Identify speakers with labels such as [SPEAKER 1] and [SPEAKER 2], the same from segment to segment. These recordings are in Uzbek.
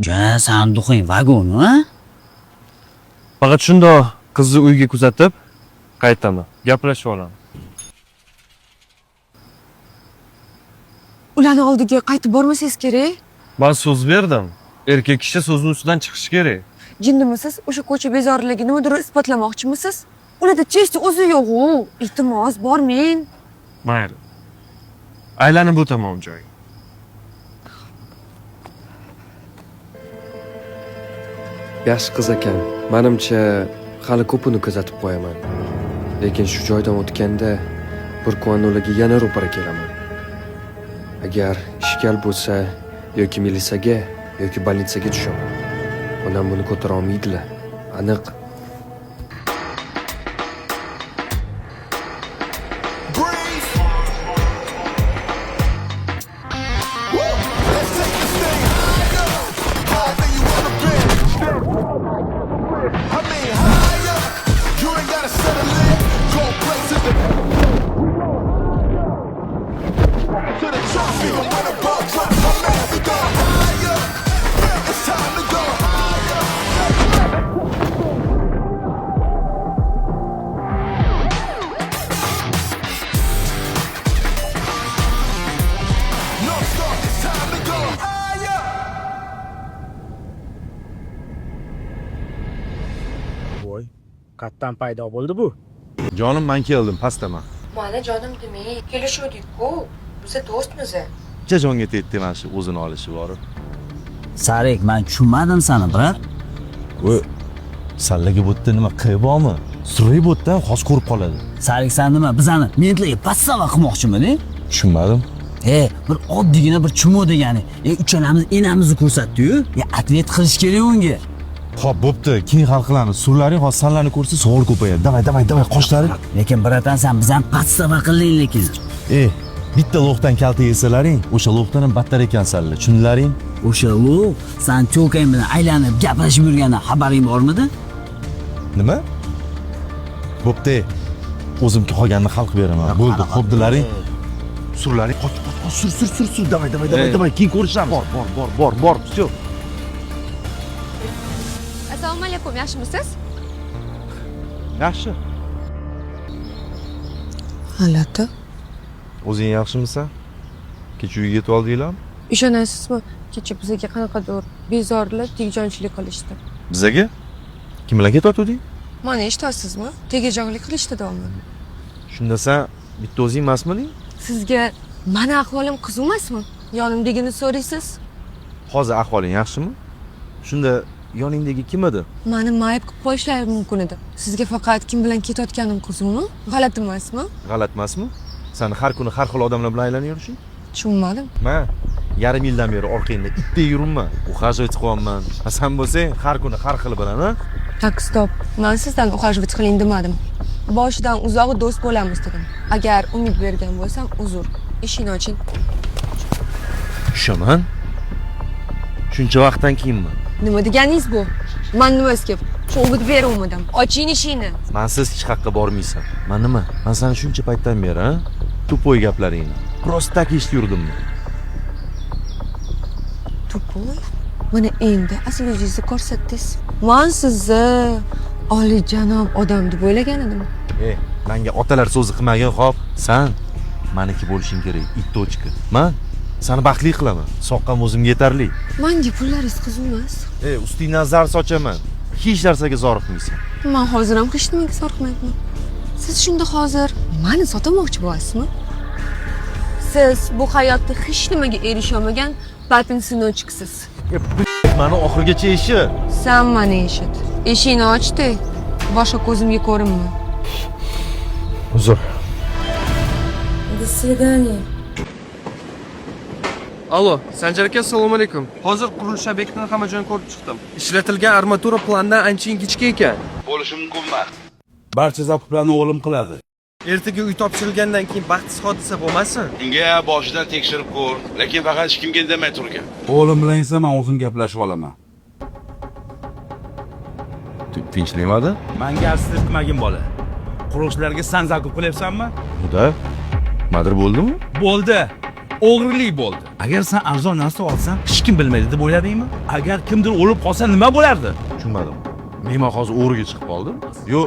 [SPEAKER 1] Ja, sanduqing vagoni, ha?
[SPEAKER 2] Faqat shundoq qizni uyga kuzatib, qaytaman. Gaplashib olamiz.
[SPEAKER 3] Ularni oldiga qaytib bormasangiz kerak.
[SPEAKER 2] Men so'z berdim. Erkak kishi so'zning ustidan chiqishi kerak.
[SPEAKER 3] Jinnimisiz? O'sha ko'cha bezorligi nimadir isbotlamoqchimisiz? Ularda chesti o'zi yo'q-ku. Iltimos, bormang.
[SPEAKER 2] Mayli. Aylanib o'taman u joyga.
[SPEAKER 4] Yaxshi qiz ekan. Menimcha hali ko'pini kuzatib qo'yaman. Lekin shu joydan o'tganda bir kun ularga yana ro'para kelaman. Agar ishkal bo'lsa yoki militsiyaga yoki больницаga tushaman. Onam buni ko'tara olmaydilar. Aniq.
[SPEAKER 5] Voy, qayerdan paydo bo'ldi bu?
[SPEAKER 6] Jonim, men keldim, pastdaman.
[SPEAKER 3] Mana jonim demang, kelishuvdik-ku. Biz do'stmiz.
[SPEAKER 6] Necha jonga tetdi mana shu o'zini olishi borib.
[SPEAKER 1] Sarik, men tushunmadim seni, brat.
[SPEAKER 6] Voy, sallaga bo'tda nima qilibmi? Suray bo'tdan xos ko'rib qoladi.
[SPEAKER 1] Sarik, sen nima bizani mentlarga passava qilmoqchimiding?
[SPEAKER 6] Tushunmadim.
[SPEAKER 1] Bir oddiygina bir chumo degani. Uchalamiz enamizni ko'rsatdi-yu. Atlet qilish kerak unga.
[SPEAKER 6] Xo'p, bo'pti. Keyin hal qilamiz. Surlarning hossanlarni ko'rsa, savol ko'payadi. Davay, qoshlari.
[SPEAKER 1] Lekin bratan, sen bizani passava qiling lekin.
[SPEAKER 6] Bitta lo'qdan kalta yesalaring, o'sha lo'qdan ham battar ekansanlar. Tushunlaring?
[SPEAKER 1] O'sha lo'q sen cho'kang bilan aylanib gaplashib yurgandan xabaring bormidi?
[SPEAKER 6] Nima? Bo'pti. O'zim qolganini hal qilib beraman. Bo'ldi, xo'pdilaring. Surlaring, qoch, sur. Davay. Keyin ko'rishamiz. Bor. Всё.
[SPEAKER 3] Assalomu alaykum, yaxshimisiz?
[SPEAKER 6] Yaxshi.
[SPEAKER 3] G'alati.
[SPEAKER 6] O'zing yaxshimisan? Kecha uyga yetib oldinglarmi?
[SPEAKER 3] Ishonasizmi? Kecha bizga qanaqadir bezorlar tegjonchilik qilishdi.
[SPEAKER 6] Bizaga? Kim bilan ketayotding?
[SPEAKER 3] Mana eshitasizmi? Tegajonlik qilishdi davomli.
[SPEAKER 6] Shunda sen bitta o'zing emasmiding?
[SPEAKER 3] Sizga mani ahvolim qiziq emasmi? Yonimdagini so'raysiz?
[SPEAKER 6] Hozir ahvoling yaxshimi? Shunda yoningdagi kim edi?
[SPEAKER 3] Mani mayib qilib qo'yishlari mumkin edi. Sizga faqat kim bilan ketayotganim qiziqmi? G'alati emasmi?
[SPEAKER 6] G'alati emasmi? Sen har kuni har xil odamlar bilan aylanib yurishing?
[SPEAKER 3] Tushunmadim.
[SPEAKER 6] Men yarim yildan beri orqangda itdek yuribman. Ухаживать qilyapman. Sen bo'lsang har kuni har xil bilan, ha?
[SPEAKER 3] Tak, stop. Men sizdan ухаживать qiling demadim. Boshidan uzoq do'st bo'lamiz dedim. Agar umid bergan bo'lsam, uzr. Eshikni oching.
[SPEAKER 6] Tushaman. Shuncha vaqtdan keyinmi?
[SPEAKER 3] Nima deganingiz bu? Men nimasiga cho'g'it beruvmadim. Oching eshikni.
[SPEAKER 6] Mensiz hech qayerga bormaysan. Men nima? Men seni shuncha paytdan beri, ha? Tupoy gaplaringni. Просто tak eshitib yurdimmi?
[SPEAKER 3] Tupoy? Mana endi asl o'zingizni ko'rsatdingiz. Men sizni oliyjanob odam deb o'ylagan edim.
[SPEAKER 6] Menga otalar so'zi qilmagan, xo'p. Sen meniki bo'lishing kerak, it tochka. Men seni baxtli qilaman. Soqqam o'zimga yetarli.
[SPEAKER 3] Menga pullaringiz qiziq emas.
[SPEAKER 6] Ustingdan zar sochaman. Hech narsaga zoriqmaysan.
[SPEAKER 3] Men hozir ham hech nimaga zoriqmayapman. Siz shunda hozir meni sotamoqchi bo'lasizmi? Siz bu hayotda hech nimaga erisha olmagan potensiyachiksiz.
[SPEAKER 6] Meni oxirigacha eshit.
[SPEAKER 3] Sen meni eshit. Eshikni ochdi. Boshqa ko'zimga ko'rinma.
[SPEAKER 6] Uzr.
[SPEAKER 3] До свидания.
[SPEAKER 2] Allo, Sanjar aka, assalomu alaykum. Hozir qurilish obyektining hamma joyini ko'rib chiqdim. Ishlatilgan armatura plandan ancha ingichka ekan.
[SPEAKER 7] Bo'lishi mumkin emas.
[SPEAKER 8] Barcha zakuplarni o'g'lim qiladi.
[SPEAKER 2] Ertaga uy topshirilgandan keyin baxtsiz hodisa bo'lmasin.
[SPEAKER 7] Unga boshidan tekshirib ko'r, lekin faqat hech kimga indamay turgan.
[SPEAKER 8] O'g'lim bilan esa men o'zim gaplashib olaman.
[SPEAKER 6] Tinchlikmadi?
[SPEAKER 8] Menga arsizlik qilmagin bola. Qurilishlarga san zakup qilyapsanmi?
[SPEAKER 6] Xudo. Madir bo'ldimi?
[SPEAKER 8] Bo'ldi. o'g'rilik bo'ldi. Agar sen arzon narsa olsang, hech kim bilmaydi deb o'yladingmi? Agar kimdir o'lib qolsa nima bo'lardi?
[SPEAKER 6] Tushunmadim. Men hozir o'g'riga chiqib qoldim. Yo,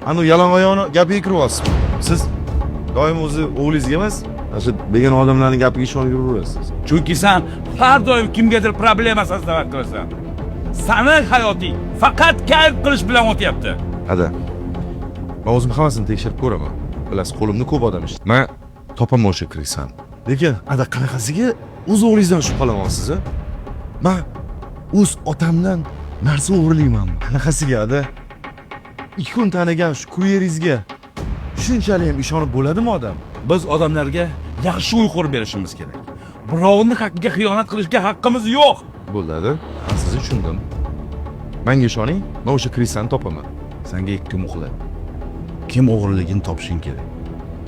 [SPEAKER 6] anu yalang'oyoqni gapiga kiryapsiz. Siz doim o'zi o'g'lingizga emas, shu begona odamlarning gapiga ishonib yuraverasiz.
[SPEAKER 8] Chunki sen har doim kimgadir problema sabab qilasan. Sani hayoting faqat kayf qilish bilan o'tyapti.
[SPEAKER 6] Ada. Men o'zim hammasini tekshirib ko'raman. Bilasiz, qo'limda ko'p odam ishlaydi. Men topaman o'sha kirsan. Lekin ada qanaqasiga o'z o'g'lingizdan shubhalanyapsiz a? Men o'z otamdan narsa o'g'irlaymanmi? Qanaqasiga ada? 2 kun tanigan shu kuryeringizga shunchalik ham ishonib bo'ladimi odam?
[SPEAKER 8] Biz odamlarga yaxshi uy qurib berishimiz kerak. Birovning haqqiga xiyonat qilishga haqqimiz yo'q.
[SPEAKER 6] Bo'ladi. Men sizni tushundim. Menga ishoning, men o'sha Krisani topaman.
[SPEAKER 8] Senga 2 kun uxla. Kim o'g'riligini topishing kerak.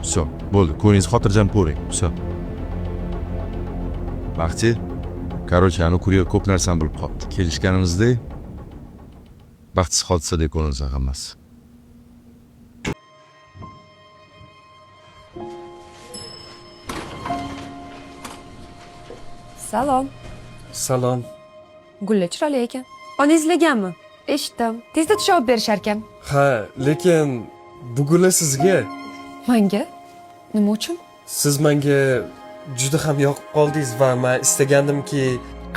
[SPEAKER 6] Все, bo'ldi. Ko'nglingiz xotirjam ko'ring. Все. Baxti, короче, anu kuryer ko'p narsani bilib qoldi. Kelishganimizdek baxtsiz hodisadek ko'rinsa hammasi.
[SPEAKER 3] Salom.
[SPEAKER 2] Salom.
[SPEAKER 3] Gulli chiroyli ekan. Onangizlaganmi? Eshitdim. Tezda javob berishar ekan.
[SPEAKER 2] Ha, lekin bu gullar sizga.
[SPEAKER 3] Menga? Nima uchun?
[SPEAKER 2] Siz menga juda ham yoqib qoldingiz va men istagandimki,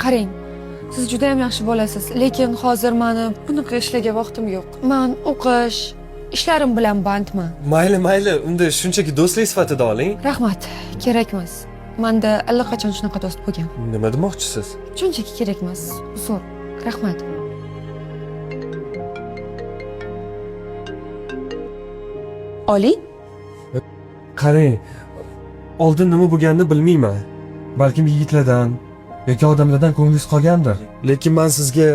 [SPEAKER 3] Qarang. Siz juda ham yaxshi bo'lasiz, lekin hozir meni bunaqa ishlarga vaqtim yo'q. Men o'qish, ishlarim bilan bandman.
[SPEAKER 2] mayli, unda shunchaki do'stlik sifatida oling.
[SPEAKER 3] Rahmat, kerakmas. Menda allaqachon shunaqa do'st bo'lgan.
[SPEAKER 2] Nima demoqchisiz?
[SPEAKER 3] Shunchaki kerakmas. Uzr. Rahmat. Oli?
[SPEAKER 2] Qarang, oldin nima bo'lganini bilmayman. Balkim yigitlardan yoki odamlardan ko'nglingiz qolgandir. Lekin men sizga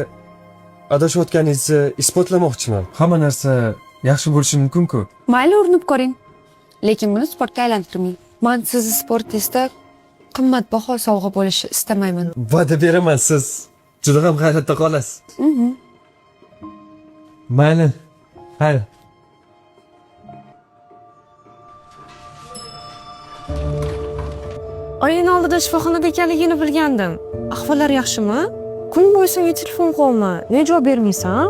[SPEAKER 2] adashayotganingizni isbotlamoqchiman. Hamma narsa yaxshi bo'lishi mumkin-ku.
[SPEAKER 3] Mayli urinib ko'ring. Lekin buni sportga aylantirmang. Men sizni sportingizda qimmatbaho sovg'a bo'lishi istamayman.
[SPEAKER 2] Va'da beraman, siz juda ham hayratda qolasiz. Mayli. Hayır.
[SPEAKER 9] Oyning oldida shifoxonada ekanligini bilgandim. Ahvollari yaxshimi? Kun bo'yi senga telefon qilma. Nega javob bermaysan?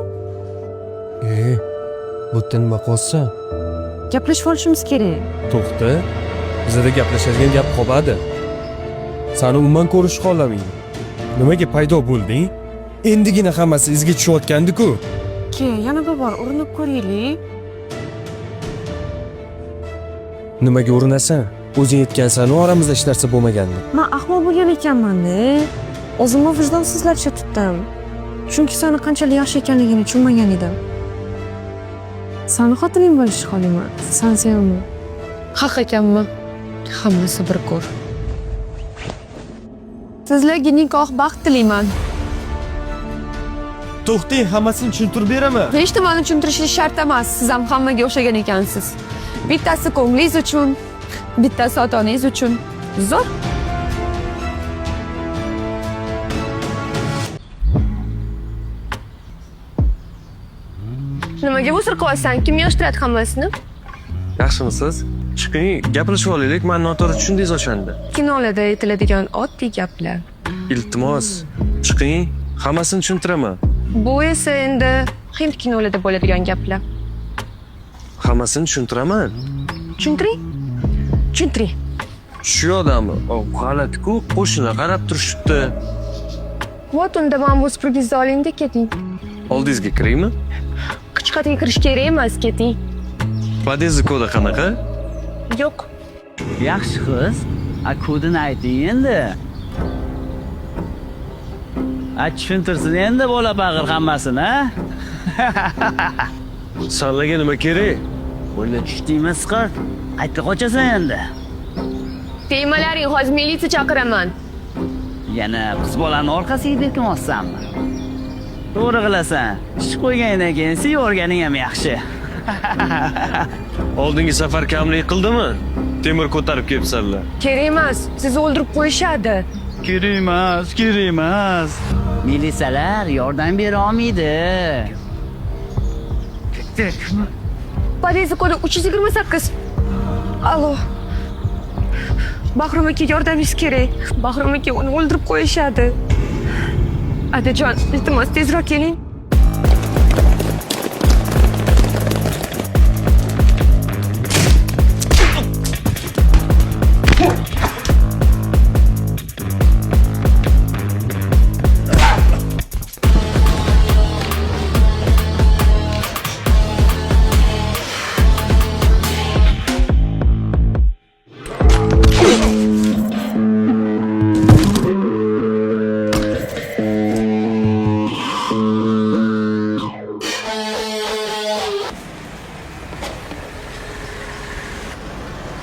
[SPEAKER 2] Bu nima qolsa?
[SPEAKER 9] Gaplashib olishimiz kerak.
[SPEAKER 2] To'xta. Bizda gaplashadigan gap qolmadi. Seni umuman ko'rish xohlamayman. Nimaga paydo bo'lding? Endigina hammasi izga tushayotgandi-ku.
[SPEAKER 9] Yana bir bor urinib ko'raylik.
[SPEAKER 2] Nimaga urinasan? O'zing aytgansan, oramizda hech narsa bo'lmagandi.
[SPEAKER 9] Men ahmoq bo'lgan ekanman-da. O'zimni vijdonsizlarcha tutdim. Chunki seni qanchalik yaxshi ekanligini tushunmagan edim. Seni xotining bo'lishni xohlayman. Sen sevimli.
[SPEAKER 3] Haq ekanmi? Hammasi bir ko'r. Sizlarga nikoh baxt tilayman.
[SPEAKER 2] To'xting, hammasini tushuntirib beraman.
[SPEAKER 3] Hech nimani tushuntirishingiz shart emas. Siz ham hammaga o'xshagan ekansiz. Bittasi ko'nglingiz uchun, bittasi ota-onangiz uchun. Zo'r. Nimaga bo'sir qilyapsan? Kim yig'ishtiradi hammasini?
[SPEAKER 4] Yaxshimisiz? Chiqing, gaplashib olaylik. Men noto'g'ri tushundingiz o'shanda.
[SPEAKER 3] Kinolarda aytiladigan oddiy gaplar.
[SPEAKER 4] Iltimos, chiqing, hammasini tushuntiraman.
[SPEAKER 3] Bu esa endi hind kinolarida bo'ladigan gaplar.
[SPEAKER 4] Hammasini tushuntiraman.
[SPEAKER 3] Tushuntiring? Tushuntiring.
[SPEAKER 4] Shu odammi? G'alati-ku, qo'shnilar qarab turishibdi.
[SPEAKER 3] Vot unda men bu supurgingizni oling-da keting.
[SPEAKER 4] Oldingizga kiraymi?
[SPEAKER 3] Qichqatiga kirish kerak emas, keting.
[SPEAKER 4] Podyezdning kodi qanaqa?
[SPEAKER 3] Yo'q.
[SPEAKER 1] Yaxshi qiz. Kodini ayting endi. Tushuntirsin endi bola bag'ir hammasini, a?
[SPEAKER 4] Senlarga nima kerak?
[SPEAKER 1] Qo'lga tushdingmi, siqir? Qayerga qochasan endi?
[SPEAKER 3] Tegmalaring, hozir militsiya chaqiraman.
[SPEAKER 1] Yana qiz bolani orqasiga berkimoqsanmi? To'g'ri qilasan. Ish qo'ygandan keyin sevorganing ham yaxshi.
[SPEAKER 4] Oldingi safar kamlik qildimi? Temir ko'tarib kelibsanlar.
[SPEAKER 3] Kerak emas, sizni o'ldirib qo'yishadi.
[SPEAKER 1] Kerak emas. Militsiyalar yordam bera olmaydi.
[SPEAKER 3] Podyezdning kodi 328. Allo. Bahrom akaga yordamingiz kerak. Bahrom aka uni o'ldirib qo'yishadi. Adajon, iltimos tezroq keling.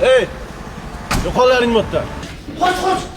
[SPEAKER 5] Ey! Yo'qollaring bu yerdan.
[SPEAKER 10] Qoch, qoch!